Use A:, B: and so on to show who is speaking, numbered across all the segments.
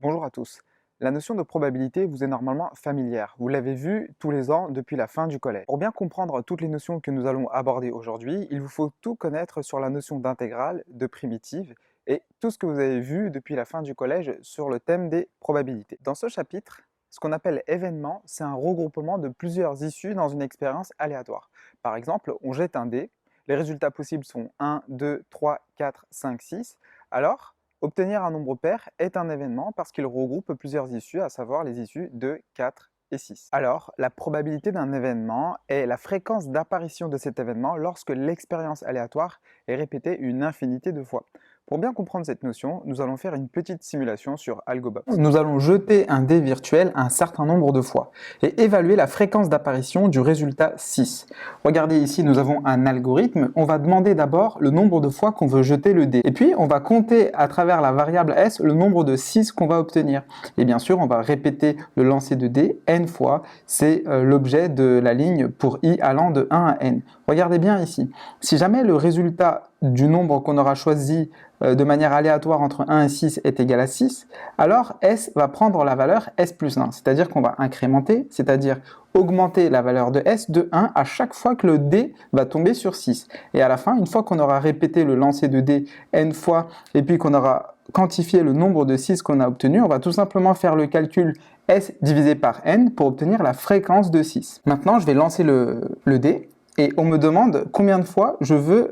A: Bonjour à tous. La notion de probabilité vous est normalement familière. Vous l'avez vue tous les ans depuis la fin du collège. Pour bien comprendre toutes les notions que nous allons aborder aujourd'hui, il vous faut tout connaître sur la notion d'intégrale, de primitive et tout ce que vous avez vu depuis la fin du collège sur le thème des probabilités. Dans ce chapitre, ce qu'on appelle événement, c'est un regroupement de plusieurs issues dans une expérience aléatoire. Par exemple, on jette un dé, les résultats possibles sont 1, 2, 3, 4, 5, 6. Alors, obtenir un nombre pair est un événement parce qu'il regroupe plusieurs issues, à savoir les issues 2, 4 et 6. Alors, la probabilité d'un événement est la fréquence d'apparition de cet événement lorsque l'expérience aléatoire est répétée une infinité de fois. Pour bien comprendre cette notion, nous allons faire une petite simulation sur AlgoBox. Nous allons jeter un dé virtuel un certain nombre de fois et évaluer la fréquence d'apparition du résultat 6. Regardez ici, nous avons un algorithme. On va demander d'abord le nombre de fois qu'on veut jeter le dé. Et puis, on va compter à travers la variable s le nombre de 6 qu'on va obtenir. Et bien sûr, on va répéter le lancer de dé n fois. C'est l'objet de la ligne pour i allant de 1 à n. Regardez bien ici. Si jamais le résultat du nombre qu'on aura choisi de manière aléatoire entre 1 et 6 est égal à 6, alors s va prendre la valeur s plus 1, c'est-à-dire qu'on va incrémenter, c'est-à-dire augmenter la valeur de s de 1 à chaque fois que le dé va tomber sur 6. Et à la fin, une fois qu'on aura répété le lancer de dé n fois et puis qu'on aura quantifié le nombre de 6 qu'on a obtenu, on va tout simplement faire le calcul s divisé par n pour obtenir la fréquence de 6. Maintenant, je vais lancer le dé. Et on me demande combien de fois je veux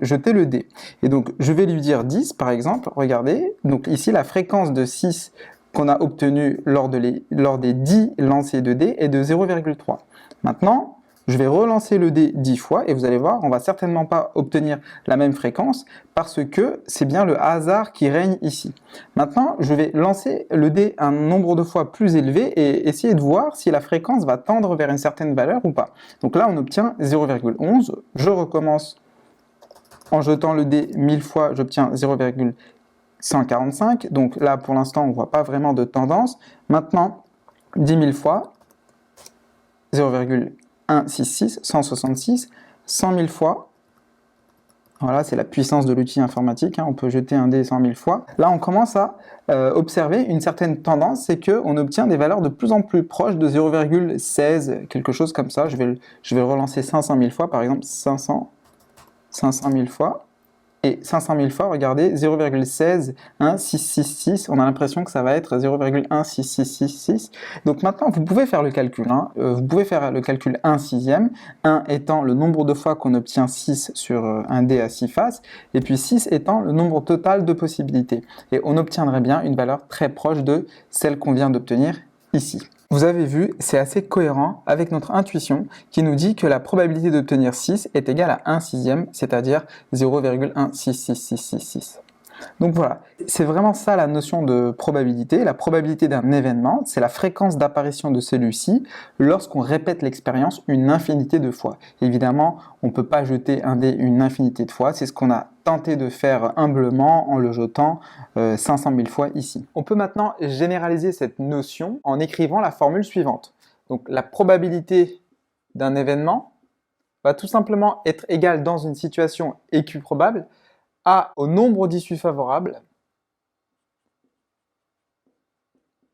A: jeter le dé. Et donc, je vais lui dire 10, par exemple. Regardez, donc ici, la fréquence de 6 qu'on a obtenue lors des 10 lancers de dés est de 0,3. Maintenant, je vais relancer le dé 10 fois et vous allez voir, on va certainement pas obtenir la même fréquence parce que c'est bien le hasard qui règne ici. Maintenant, je vais lancer le dé un nombre de fois plus élevé et essayer de voir si la fréquence va tendre vers une certaine valeur ou pas. Donc là, on obtient 0,11. Je recommence en jetant le dé 1000 fois, j'obtiens 0,145. Donc là, pour l'instant, on ne voit pas vraiment de tendance. Maintenant, 10 000 fois, 0,166, 166, 100 000 fois. Voilà, c'est la puissance de l'outil informatique, hein. On peut jeter un dé 100 000 fois. Là, on commence à observer une certaine tendance, c'est qu'on obtient des valeurs de plus en plus proches de 0,16, quelque chose comme ça. Je vais le relancer 500 000 fois, par exemple 500 000 fois. Et 500 000 fois, regardez, 0,16666, on a l'impression que ça va être 0,16666. Donc maintenant, vous pouvez faire le calcul. Vous pouvez faire le calcul 1 sixième, 1 étant le nombre de fois qu'on obtient 6 sur un dé à 6 faces, et puis 6 étant le nombre total de possibilités. Et on obtiendrait bien une valeur très proche de celle qu'on vient d'obtenir ici. Vous avez vu, c'est assez cohérent avec notre intuition qui nous dit que la probabilité d'obtenir 6 est égale à 1 sixième, c'est-à-dire 0,166666. Donc voilà, c'est vraiment ça la notion de probabilité. La probabilité d'un événement, c'est la fréquence d'apparition de celui-ci lorsqu'on répète l'expérience une infinité de fois. Évidemment, on ne peut pas jeter un dé une infinité de fois, c'est ce qu'on a tenté de faire humblement en le jetant 500 000 fois ici. On peut maintenant généraliser cette notion en écrivant la formule suivante. Donc la probabilité d'un événement va tout simplement être égale dans une situation équiprobable au nombre d'issues favorables,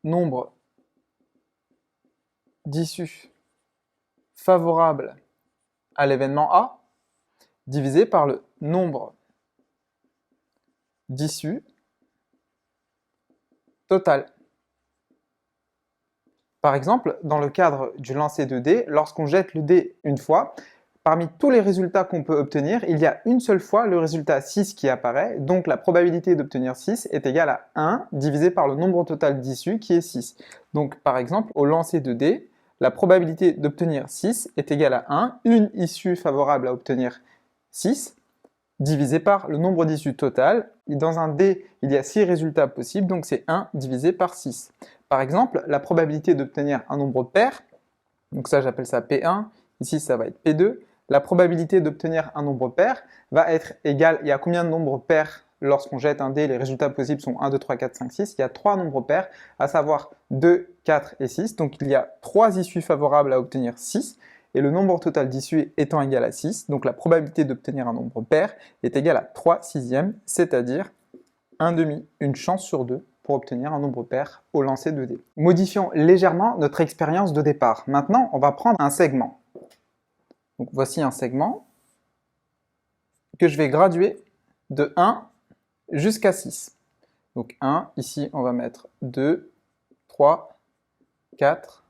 A: nombre d'issues favorables à l'événement A, divisé par le nombre d'issues total. Par exemple, dans le cadre du lancer de dés, lorsqu'on jette le dé une fois, parmi tous les résultats qu'on peut obtenir, il y a une seule fois le résultat 6 qui apparaît, donc la probabilité d'obtenir 6 est égale à 1 divisé par le nombre total d'issues qui est 6. Donc par exemple, au lancer de dés, la probabilité d'obtenir 6 est égale à 1, une issue favorable à obtenir 6, divisé par le nombre d'issues total. Dans un dé, il y a 6 résultats possibles, donc c'est 1 divisé par 6. Par exemple, la probabilité d'obtenir un nombre pair, donc ça j'appelle ça P1, ici ça va être P2, la probabilité d'obtenir un nombre pair va être égale, il y a combien de nombres pairs lorsqu'on jette un dé, les résultats possibles sont 1, 2, 3, 4, 5, 6, il y a 3 nombres pairs, à savoir 2, 4 et 6, donc il y a 3 issues favorables à obtenir 6, et le nombre total d'issues étant égal à 6, donc la probabilité d'obtenir un nombre pair est égale à 3 sixièmes, c'est-à-dire 1 demi, une chance sur 2 pour obtenir un nombre pair au lancer de dés. Modifions légèrement notre expérience de départ. Maintenant, on va prendre un segment. Donc voici un segment que je vais graduer de 1 jusqu'à 6. Donc 1, ici on va mettre 2, 3, 4,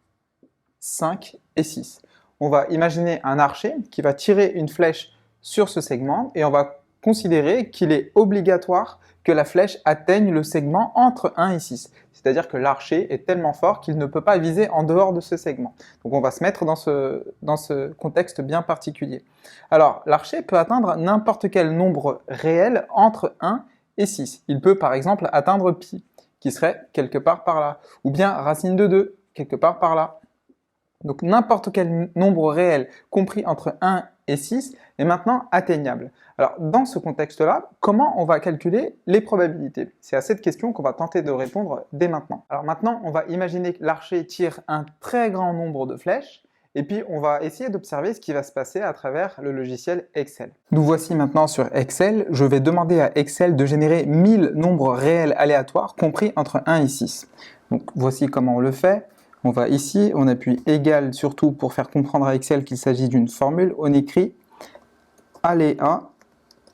A: 5 et 6. On va imaginer un archer qui va tirer une flèche sur ce segment et on va considérer qu'il est obligatoire que la flèche atteigne le segment entre 1 et 6. C'est-à-dire que l'archer est tellement fort qu'il ne peut pas viser en dehors de ce segment. Donc on va se mettre dans ce contexte bien particulier. Alors l'archer peut atteindre n'importe quel nombre réel entre 1 et 6. Il peut par exemple atteindre pi, qui serait quelque part par là, ou bien racine de 2, quelque part par là. Donc n'importe quel nombre réel compris entre 1 et 6 est maintenant atteignable. Alors dans ce contexte-là, comment on va calculer les probabilités? C'est à cette question qu'on va tenter de répondre dès maintenant. Alors maintenant, on va imaginer que l'archer tire un très grand nombre de flèches et puis on va essayer d'observer ce qui va se passer à travers le logiciel Excel. Nous voici maintenant sur Excel. Je vais demander à Excel de générer 1000 nombres réels aléatoires compris entre 1 et 6. Donc voici comment on le fait. On va ici, on appuie égal surtout pour faire comprendre à Excel qu'il s'agit d'une formule. On écrit aléa,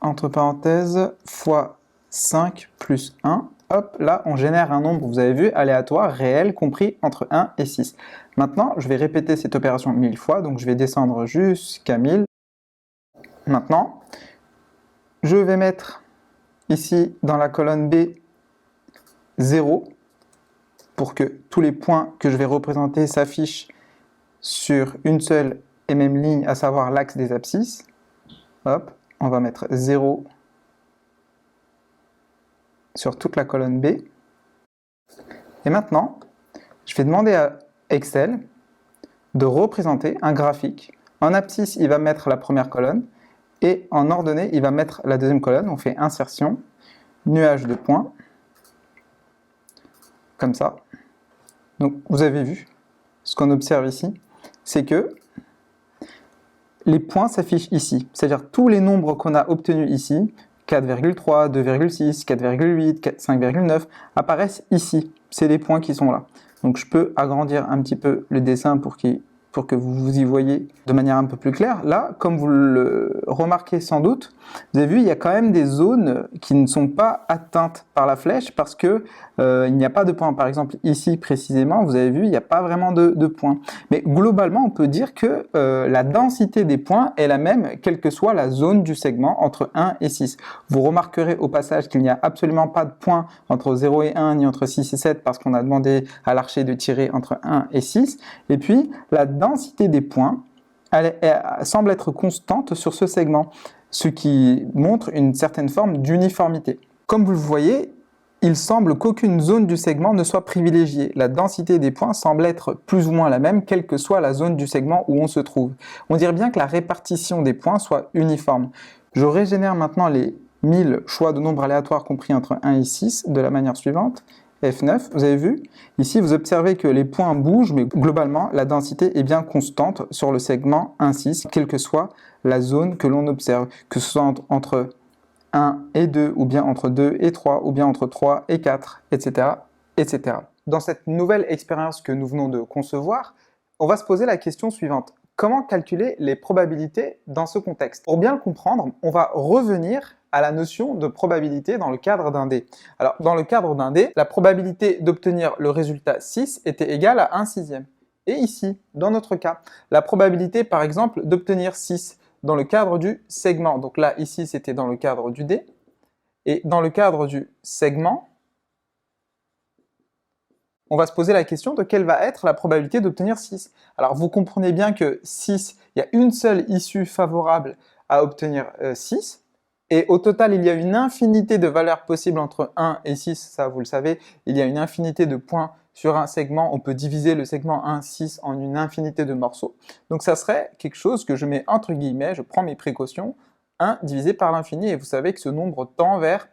A: entre parenthèses, fois 5 plus 1. Hop, là, on génère un nombre, vous avez vu, aléatoire, réel, compris entre 1 et 6. Maintenant, je vais répéter cette opération 1000 fois, donc je vais descendre jusqu'à 1000. Maintenant, je vais mettre ici, dans la colonne B, 0, pour que tous les points que je vais représenter s'affichent sur une seule et même ligne, à savoir l'axe des abscisses. Hop, on va mettre 0 sur toute la colonne B. Et maintenant, je vais demander à Excel de représenter un graphique. En abscisse, il va mettre la première colonne, et en ordonnée, il va mettre la deuxième colonne. On fait insertion, nuage de points, comme ça. Donc vous avez vu, ce qu'on observe ici, c'est que les points s'affichent ici, c'est-à-dire tous les nombres qu'on a obtenus ici, 4,3, 2,6, 4,8, 5,9, apparaissent ici. C'est les points qui sont là. Donc je peux agrandir un petit peu le dessin pour que vous y voyez de manière un peu plus claire. Là, comme vous le remarquez sans doute, vous avez vu, il y a quand même des zones qui ne sont pas atteintes par la flèche parce que il n'y a pas de points. Par exemple, ici précisément, vous avez vu, il n'y a pas vraiment de points. Mais globalement, on peut dire que la densité des points est la même, quelle que soit la zone du segment entre 1 et 6. Vous remarquerez au passage qu'il n'y a absolument pas de points entre 0 et 1, ni entre 6 et 7, parce qu'on a demandé à l'archer de tirer entre 1 et 6. Et puis, la densité des points elle semble être constante sur ce segment, ce qui montre une certaine forme d'uniformité. Comme vous le voyez, il semble qu'aucune zone du segment ne soit privilégiée. La densité des points semble être plus ou moins la même, quelle que soit la zone du segment où on se trouve. On dirait bien que la répartition des points soit uniforme. Je régénère maintenant les 1000 choix de nombres aléatoires compris entre 1 et 6 de la manière suivante. F9, vous avez vu, ici vous observez que les points bougent, mais globalement la densité est bien constante sur le segment 1,6, quelle que soit la zone que l'on observe, que ce soit entre 1 et 2, ou bien entre 2 et 3, ou bien entre 3 et 4, etc., etc. Dans cette nouvelle expérience que nous venons de concevoir, on va se poser la question suivante. Comment calculer les probabilités dans ce contexte? Pour bien le comprendre, on va revenir à la notion de probabilité dans le cadre d'un dé. Alors, dans le cadre d'un dé, la probabilité d'obtenir le résultat 6 était égale à 1/6. Et ici, dans notre cas, la probabilité, par exemple, d'obtenir 6 dans le cadre du segment. Donc là, ici, c'était dans le cadre du dé. Et dans le cadre du segment, on va se poser la question de quelle va être la probabilité d'obtenir 6. Alors, vous comprenez bien que 6, il y a une seule issue favorable à obtenir 6. Et au total, il y a une infinité de valeurs possibles entre 1 et 6, ça vous le savez. Il y a une infinité de points sur un segment. On peut diviser le segment 1, 6 en une infinité de morceaux. Donc ça serait quelque chose que je mets entre guillemets, je prends mes précautions, 1 divisé par l'infini. Et vous savez que ce nombre tend vers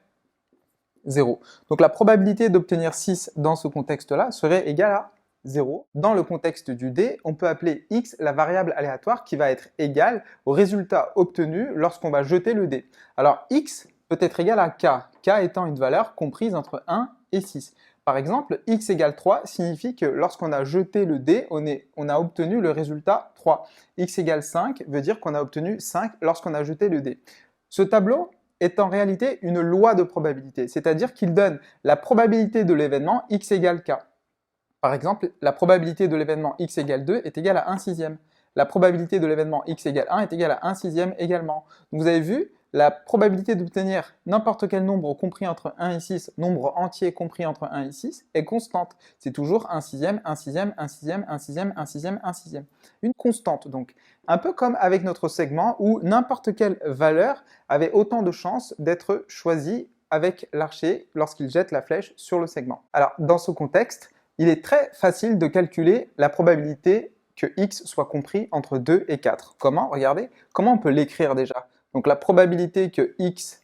A: 0. Donc la probabilité d'obtenir 6 dans ce contexte-là serait égale à 0. Dans le contexte du dé, on peut appeler x la variable aléatoire qui va être égale au résultat obtenu lorsqu'on va jeter le dé. Alors x peut être égal à k, k étant une valeur comprise entre 1 et 6. Par exemple, x égale 3 signifie que lorsqu'on a jeté le dé, on a obtenu le résultat 3. X égale 5 veut dire qu'on a obtenu 5 lorsqu'on a jeté le dé. Ce tableau est en réalité une loi de probabilité, c'est-à-dire qu'il donne la probabilité de l'événement x égale k. Par exemple, la probabilité de l'événement x égale 2 est égale à 1 sixième. La probabilité de l'événement x égale 1 est égale à 1 sixième également. Donc vous avez vu, la probabilité d'obtenir n'importe quel nombre compris entre 1 et 6, nombre entier compris entre 1 et 6, est constante. C'est toujours 1 sixième, 1 sixième, 1 sixième, 1 sixième, 1 sixième, 1 sixième. Une constante donc. Un peu comme avec notre segment où n'importe quelle valeur avait autant de chances d'être choisie avec l'archer lorsqu'il jette la flèche sur le segment. Alors dans ce contexte, il est très facile de calculer la probabilité que x soit compris entre 2 et 4. Comment? Regardez, comment on peut l'écrire déjà? Donc la probabilité que x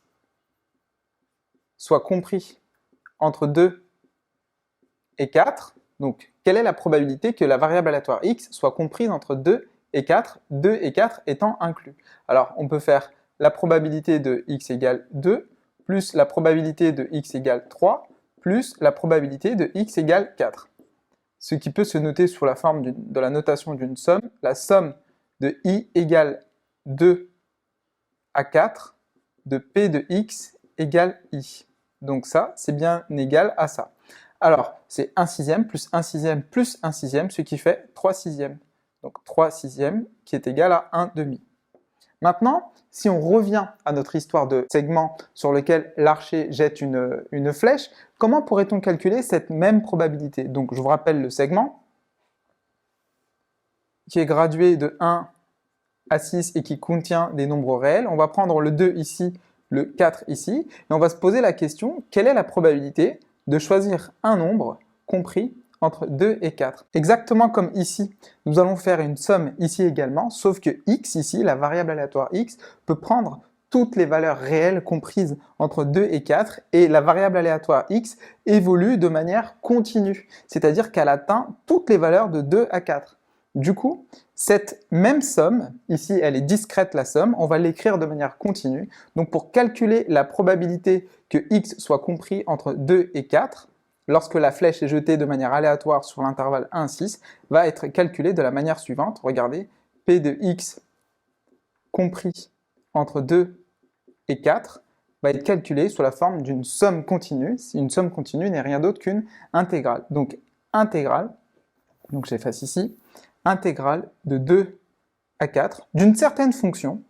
A: soit compris entre 2 et 4, donc quelle est la probabilité que la variable aléatoire x soit comprise entre 2 et 4, 2 et 4 étant inclus? Alors on peut faire la probabilité de x égale 2, plus la probabilité de x égale 3, plus la probabilité de x égale 4. Ce qui peut se noter sous la forme de la notation d'une somme, la somme de i égale 2 à 4 de p de x égale i. Donc ça, c'est bien égal à ça. Alors, c'est 1 sixième plus 1 sixième plus 1 sixième, ce qui fait 3 sixièmes. Donc 3 sixièmes qui est égal à 1 demi. Maintenant, si on revient à notre histoire de segment sur lequel l'archer jette une flèche, comment pourrait-on calculer cette même probabilité? Donc je vous rappelle le segment, qui est gradué de 1 à 6 et qui contient des nombres réels. On va prendre le 2 ici, le 4 ici, et on va se poser la question, quelle est la probabilité de choisir un nombre compris entre 2 et 4. Exactement comme ici, nous allons faire une somme ici également, sauf que x ici, la variable aléatoire x, peut prendre toutes les valeurs réelles comprises entre 2 et 4, et la variable aléatoire x évolue de manière continue, c'est-à-dire qu'elle atteint toutes les valeurs de 2 à 4. Du coup, cette même somme, ici elle est discrète la somme, on va l'écrire de manière continue. Donc pour calculer la probabilité que x soit compris entre 2 et 4, lorsque la flèche est jetée de manière aléatoire sur l'intervalle 1-6, va être calculée de la manière suivante. Regardez, p de x compris entre 2 et 4 va être calculé sous la forme d'une somme continue. Une somme continue n'est rien d'autre qu'une intégrale. Donc intégrale, donc j'efface ici, intégrale de 2 à 4 d'une certaine fonction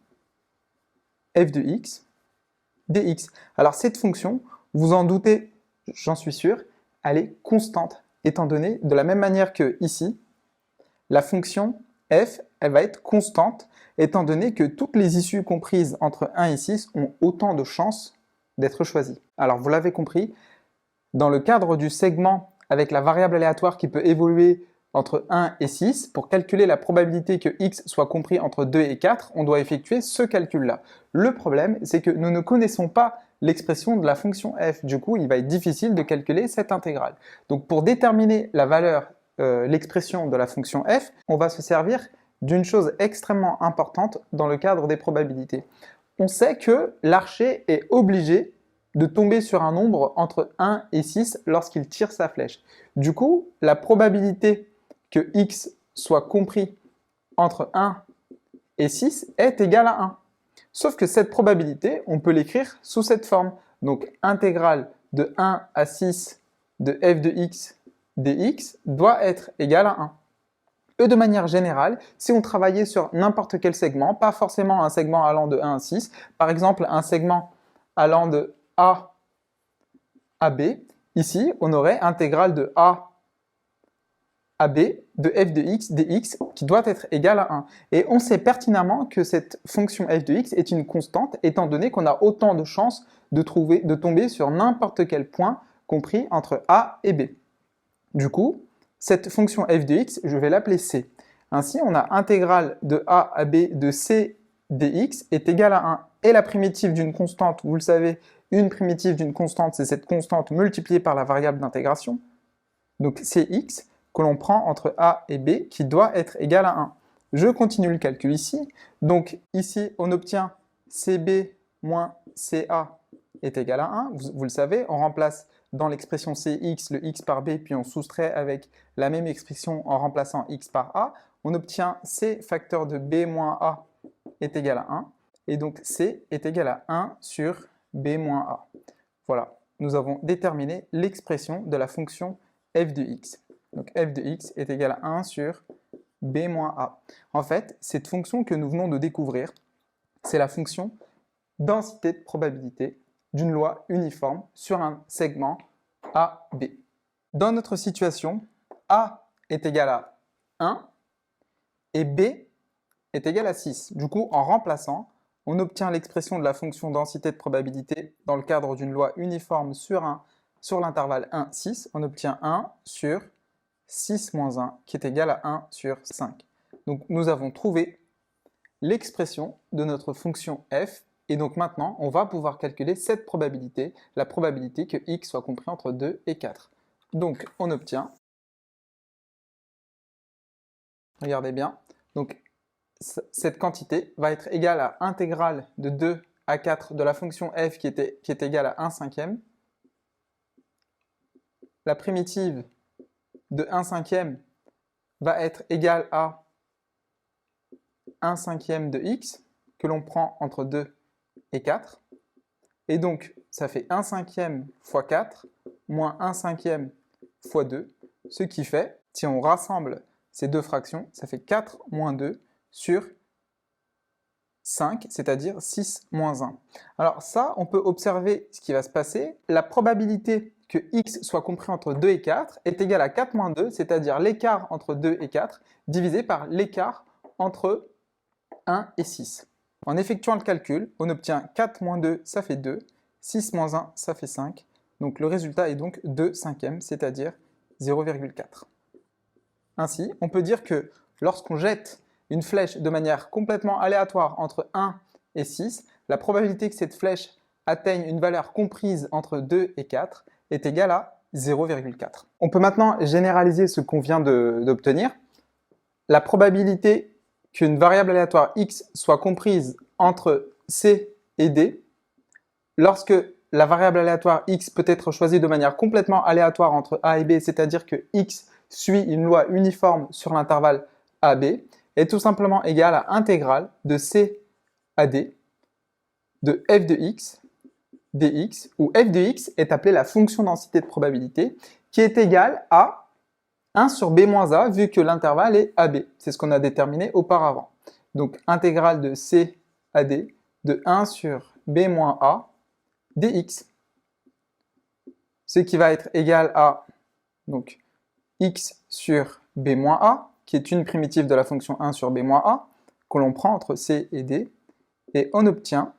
A: f de x dx. Alors cette fonction, vous en doutez, j'en suis sûr, elle est constante, étant donné, de la même manière que ici, la fonction f, elle va être constante, étant donné que toutes les issues comprises entre 1 et 6 ont autant de chances d'être choisies. Alors vous l'avez compris, dans le cadre du segment avec la variable aléatoire qui peut évoluer entre 1 et 6, pour calculer la probabilité que x soit compris entre 2 et 4, on doit effectuer ce calcul-là. Le problème, c'est que nous ne connaissons pas l'expression de la fonction f. Du coup, il va être difficile de calculer cette intégrale. Donc pour déterminer la valeur, l'expression de la fonction f, on va se servir d'une chose extrêmement importante dans le cadre des probabilités. On sait que l'archer est obligé de tomber sur un nombre entre 1 et 6 lorsqu'il tire sa flèche. Du coup, la probabilité que x soit compris entre 1 et 6 est égale à 1. Sauf que cette probabilité, on peut l'écrire sous cette forme. Donc, intégrale de 1 à 6 de f de x dx doit être égale à 1. Et de manière générale, si on travaillait sur n'importe quel segment, pas forcément un segment allant de 1 à 6, par exemple un segment allant de A à B, ici on aurait intégrale de A à B de f de x dx qui doit être égal à 1. Et on sait pertinemment que cette fonction f de x est une constante étant donné qu'on a autant de chances de tomber sur n'importe quel point compris entre A et B. Du coup, cette fonction f de x, je vais l'appeler c. Ainsi, on a intégrale de A à B de c dx est égale à 1. Et la primitive d'une constante, vous le savez, une primitive d'une constante, c'est cette constante multipliée par la variable d'intégration. Donc cx, que l'on prend entre A et B, qui doit être égal à 1. Je continue le calcul ici. Donc ici, on obtient CB moins CA est égal à 1. Vous le savez, on remplace dans l'expression Cx le x par b, puis on soustrait avec la même expression en remplaçant x par a, on obtient C facteur de b moins a est égal à 1, et donc C est égal à 1 sur b moins a. Voilà, nous avons déterminé l'expression de la fonction f de x. Donc f de x est égal à 1 sur b moins a. En fait, cette fonction que nous venons de découvrir, c'est la fonction densité de probabilité d'une loi uniforme sur un segment AB. Dans notre situation, A est égal à 1 et B est égal à 6. Du coup, en remplaçant, on obtient l'expression de la fonction densité de probabilité dans le cadre d'une loi uniforme sur l'intervalle 1, 6. On obtient 1 sur 6 moins 1 qui est égal à 1 sur 5. Donc nous avons trouvé l'expression de notre fonction f, et donc maintenant on va pouvoir calculer cette probabilité, la probabilité que x soit compris entre 2 et 4. Donc on obtient, regardez bien, donc cette quantité va être égale à intégrale de 2 à 4 de la fonction f qui est égale à 1 cinquième. La primitive de 1 cinquième va être égale à 1 cinquième de x, que l'on prend entre 2 et 4. Et donc, ça fait 1 cinquième fois 4, moins 1 cinquième fois 2, ce qui fait, si on rassemble ces deux fractions, ça fait 4 moins 2 sur 5, c'est-à-dire 6 moins 1. Alors ça, on peut observer ce qui va se passer. La probabilité que x soit compris entre 2 et 4 est égale à 4 moins 2, c'est-à-dire l'écart entre 2 et 4, divisé par l'écart entre 1 et 6. En effectuant le calcul, on obtient 4 moins 2, ça fait 2, 6 moins 1, ça fait 5. Donc le résultat est donc 2 cinquièmes, c'est-à-dire 0,4. Ainsi, on peut dire que lorsqu'on jette une flèche de manière complètement aléatoire entre 1 et 6, la probabilité que cette flèche atteigne une valeur comprise entre 2 et 4 est égale à 0,4. On peut maintenant généraliser ce qu'on vient d'obtenir. La probabilité qu'une variable aléatoire x soit comprise entre c et d, lorsque la variable aléatoire x peut être choisie de manière complètement aléatoire entre a et b, c'est-à-dire que x suit une loi uniforme sur l'intervalle AB, est tout simplement égale à intégrale de c à d de f de x dx, où f de x est appelée la fonction densité de probabilité, qui est égale à 1 sur b moins a, vu que l'intervalle est AB. C'est ce qu'on a déterminé auparavant. Donc, intégrale de c à d de 1 sur b moins a dx. Ce qui va être égal à donc, x sur b moins a, qui est une primitive de la fonction 1 sur b moins a, que l'on prend entre c et d, et on obtient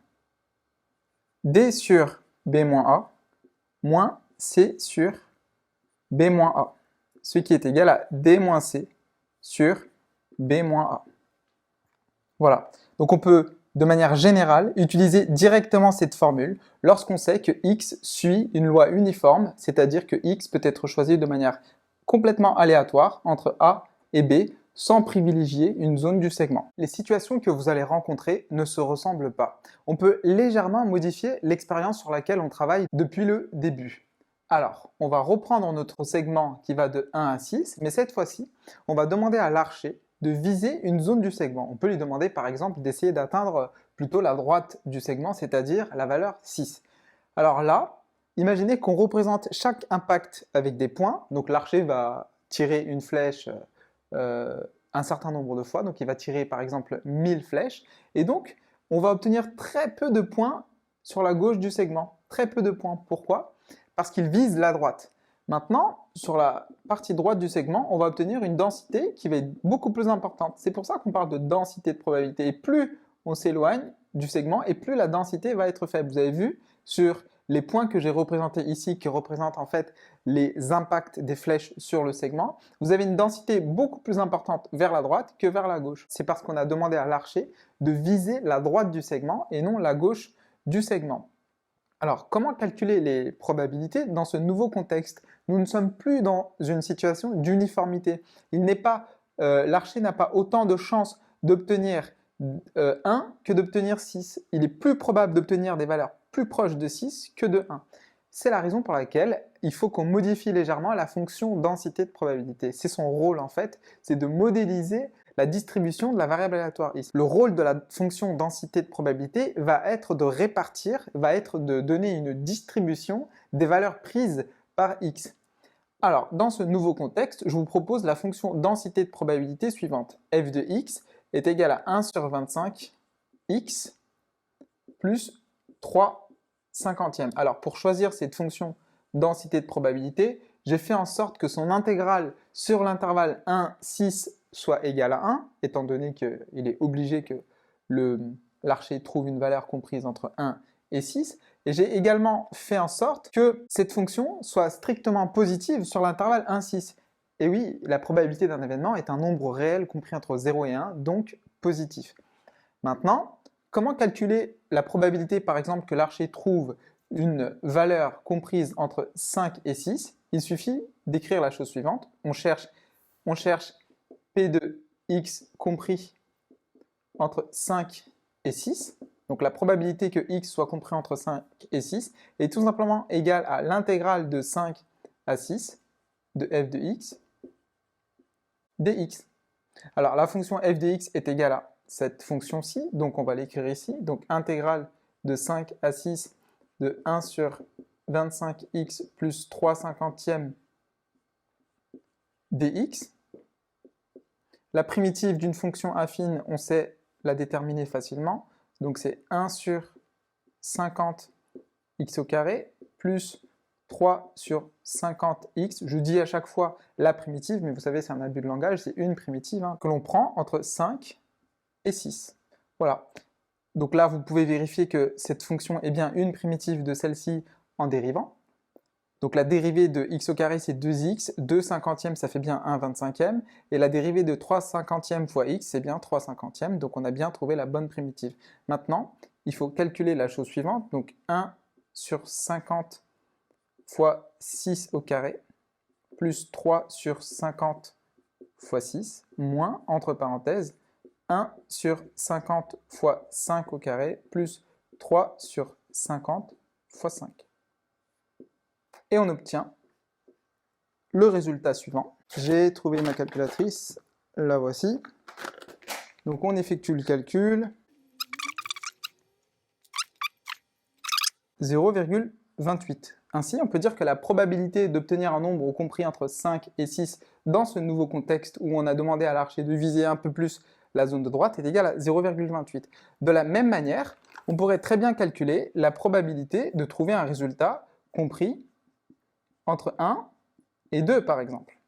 A: d sur b moins a moins c sur b moins a, ce qui est égal à d moins c sur b moins a. Voilà, donc on peut de manière générale utiliser directement cette formule lorsqu'on sait que x suit une loi uniforme, c'est-à-dire que x peut être choisi de manière complètement aléatoire entre a et b sans privilégier une zone du segment. Les situations que vous allez rencontrer ne se ressemblent pas. On peut légèrement modifier l'expérience sur laquelle on travaille depuis le début. Alors, on va reprendre notre segment qui va de 1 à 6, mais cette fois-ci, on va demander à l'archer de viser une zone du segment. On peut lui demander par exemple d'essayer d'atteindre plutôt la droite du segment, c'est-à-dire la valeur 6. Alors là, imaginez qu'on représente chaque impact avec des points. Donc l'archer va tirer une flèche un certain nombre de fois. Donc il va tirer par exemple 1000 flèches. Et donc on va obtenir très peu de points sur la gauche du segment. Très peu de points. Pourquoi? Parce qu'il vise la droite. Maintenant, sur la partie droite du segment, on va obtenir une densité qui va être beaucoup plus importante. C'est pour ça qu'on parle de densité de probabilité. Et plus on s'éloigne du segment, et plus la densité va être faible. Vous avez vu sur les points que j'ai représentés ici, qui représentent en fait les impacts des flèches sur le segment, vous avez une densité beaucoup plus importante vers la droite que vers la gauche. C'est parce qu'on a demandé à l'archer de viser la droite du segment et non la gauche du segment. Alors, comment calculer les probabilités dans ce nouveau contexte? Nous ne sommes plus dans une situation d'uniformité. L'archer n'a pas autant de chances d'obtenir 1 que d'obtenir 6. Il est plus probable d'obtenir des valeurs plus proches de 6 que de 1. C'est la raison pour laquelle il faut qu'on modifie légèrement la fonction densité de probabilité. C'est son rôle en fait, c'est de modéliser la distribution de la variable aléatoire x. Le rôle de la fonction densité de probabilité va être de répartir, va être de donner une distribution des valeurs prises par x. Alors, dans ce nouveau contexte, je vous propose la fonction densité de probabilité suivante. f de x est égal à 1 sur 25 x plus 3 cinquantièmes. Alors, pour choisir cette fonction densité de probabilité, j'ai fait en sorte que son intégrale sur l'intervalle 1, 6 soit égale à 1, étant donné qu'il est obligé que l'archer trouve une valeur comprise entre 1 et 6. Et j'ai également fait en sorte que cette fonction soit strictement positive sur l'intervalle 1, 6. Et oui, la probabilité d'un événement est un nombre réel compris entre 0 et 1, donc positif. Maintenant, comment calculer la probabilité, par exemple, que l'archer trouve une valeur comprise entre 5 et 6? Il suffit d'écrire la chose suivante. On cherche P de x compris entre 5 et 6. Donc la probabilité que x soit compris entre 5 et 6 est tout simplement égale à l'intégrale de 5 à 6 de f de x dx. Alors la fonction f de x est égale à cette fonction-ci, donc on va l'écrire ici. Donc intégrale de 5 à 6 de 1 sur 25x plus 3 cinquantièmes dx. La primitive d'une fonction affine, on sait la déterminer facilement. Donc c'est 1 sur 50 x au carré plus 3 sur 50x. Je dis à chaque fois la primitive, mais vous savez, c'est un abus de langage, c'est une primitive que l'on prend entre 5 et 6. Voilà. Donc là, vous pouvez vérifier que cette fonction est bien une primitive de celle-ci en dérivant. Donc la dérivée de x au carré, c'est 2x, 2 cinquantièmes, ça fait bien 1 25e, et la dérivée de 3 cinquantièmes fois x, c'est bien 3 cinquantièmes, donc on a bien trouvé la bonne primitive. Maintenant, il faut calculer la chose suivante, donc 1 sur 50 fois 6 au carré, plus 3 sur 50 fois 6, moins, entre parenthèses, 1 sur 50 fois 5 au carré, plus 3 sur 50 fois 5. Et on obtient le résultat suivant. J'ai trouvé ma calculatrice, la voici. Donc on effectue le calcul. 0,28. Ainsi, on peut dire que la probabilité d'obtenir un nombre compris entre 5 et 6 dans ce nouveau contexte où on a demandé à l'archer de viser un peu plus la zone de droite est égale à 0,28. De la même manière, on pourrait très bien calculer la probabilité de trouver un résultat compris entre 1 et 2, par exemple.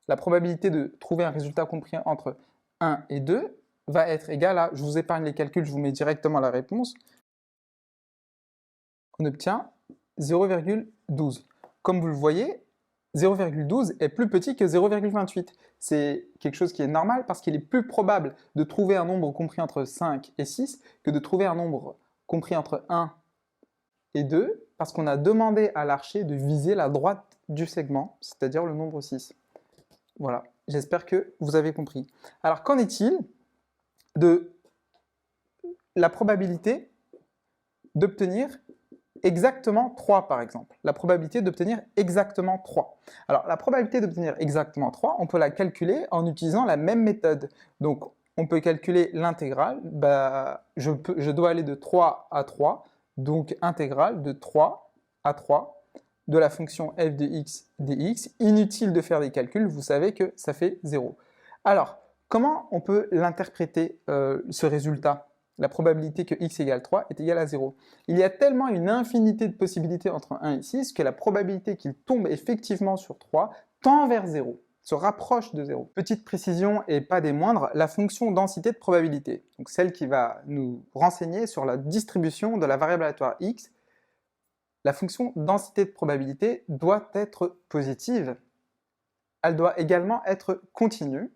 A: La probabilité de trouver un résultat compris entre 1 et 2 va être égale à, je vous épargne les calculs, je vous mets directement la réponse, on obtient 0,12. Comme vous le voyez, 0,12 est plus petit que 0,28. C'est quelque chose qui est normal parce qu'il est plus probable de trouver un nombre compris entre 5 et 6 que de trouver un nombre compris entre 1 et 2 parce qu'on a demandé à l'archer de viser la droite du segment, c'est-à-dire le nombre 6. Voilà, j'espère que vous avez compris. Alors, qu'en est-il de la probabilité d'obtenir exactement 3, par exemple? La probabilité d'obtenir exactement 3. Alors, la probabilité d'obtenir exactement 3, on peut la calculer en utilisant la même méthode. Donc, on peut calculer l'intégrale. Je dois aller de 3 à 3, donc intégrale de 3 à 3 de la fonction f de x dx. Inutile de faire des calculs, vous savez que ça fait 0. Alors, comment on peut l'interpréter, ce résultat? La probabilité que x égale 3 est égale à 0. Il y a tellement une infinité de possibilités entre 1 et 6 que la probabilité qu'il tombe effectivement sur 3 tend vers 0, se rapproche de 0. Petite précision et pas des moindres, la fonction densité de probabilité, donc celle qui va nous renseigner sur la distribution de la variable aléatoire x, la fonction densité de probabilité doit être positive. Elle doit également être continue,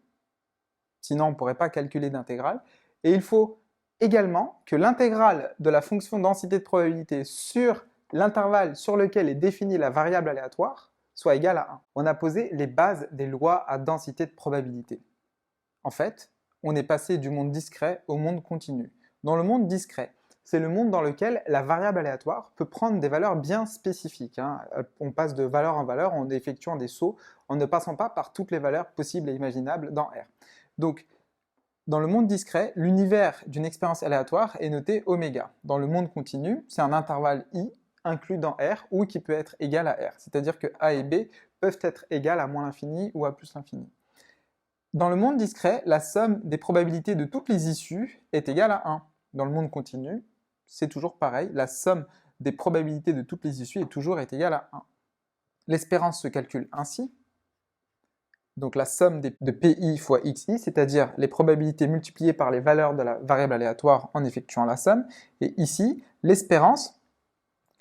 A: sinon on ne pourrait pas calculer d'intégrale, et il faut également que l'intégrale de la fonction densité de probabilité sur l'intervalle sur lequel est définie la variable aléatoire soit égale à 1. On a posé les bases des lois à densité de probabilité. En fait, on est passé du monde discret au monde continu. Dans le monde discret, c'est le monde dans lequel la variable aléatoire peut prendre des valeurs bien spécifiques, hein. On passe de valeur en valeur en effectuant des sauts, en ne passant pas par toutes les valeurs possibles et imaginables dans R. Donc, dans le monde discret, l'univers d'une expérience aléatoire est noté oméga. Dans le monde continu, c'est un intervalle i inclus dans R ou qui peut être égal à R. C'est-à-dire que A et B peuvent être égales à moins l'infini ou à plus l'infini. Dans le monde discret, la somme des probabilités de toutes les issues est égale à 1. Dans le monde continu, c'est toujours pareil, la somme des probabilités de toutes les issues est égale à 1. L'espérance se calcule ainsi. Donc la somme de PI fois XI, c'est-à-dire les probabilités multipliées par les valeurs de la variable aléatoire en effectuant la somme. Et ici, l'espérance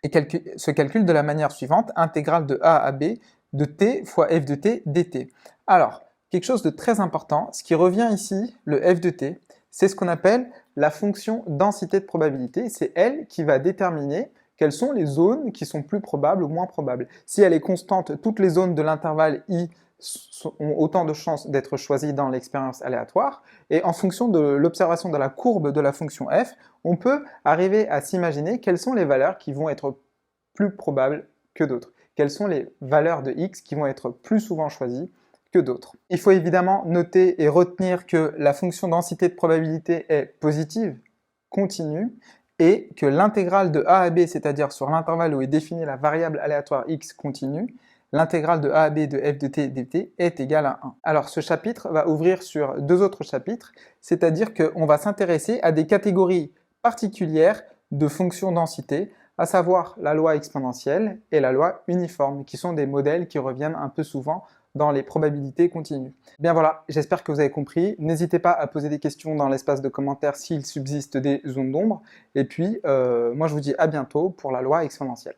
A: se calcule de la manière suivante, intégrale de A à B de t fois f de t dt. Alors, quelque chose de très important, ce qui revient ici, le f de t, c'est ce qu'on appelle la fonction densité de probabilité. C'est elle qui va déterminer quelles sont les zones qui sont plus probables ou moins probables. Si elle est constante, toutes les zones de l'intervalle i ont autant de chances d'être choisies dans l'expérience aléatoire, et en fonction de l'observation de la courbe de la fonction f, on peut arriver à s'imaginer quelles sont les valeurs qui vont être plus probables que d'autres, quelles sont les valeurs de x qui vont être plus souvent choisies que d'autres. Il faut évidemment noter et retenir que la fonction densité de probabilité est positive, continue, et que l'intégrale de a à b, c'est-à-dire sur l'intervalle où est définie la variable aléatoire x continue, l'intégrale de a à b de f de t dt est égale à 1. Alors ce chapitre va ouvrir sur deux autres chapitres, c'est-à-dire qu'on va s'intéresser à des catégories particulières de fonctions densité, à savoir la loi exponentielle et la loi uniforme, qui sont des modèles qui reviennent un peu souvent dans les probabilités continues. Bien voilà, j'espère que vous avez compris. N'hésitez pas à poser des questions dans l'espace de commentaires s'il subsiste des zones d'ombre. Et puis, moi je vous dis à bientôt pour la loi exponentielle.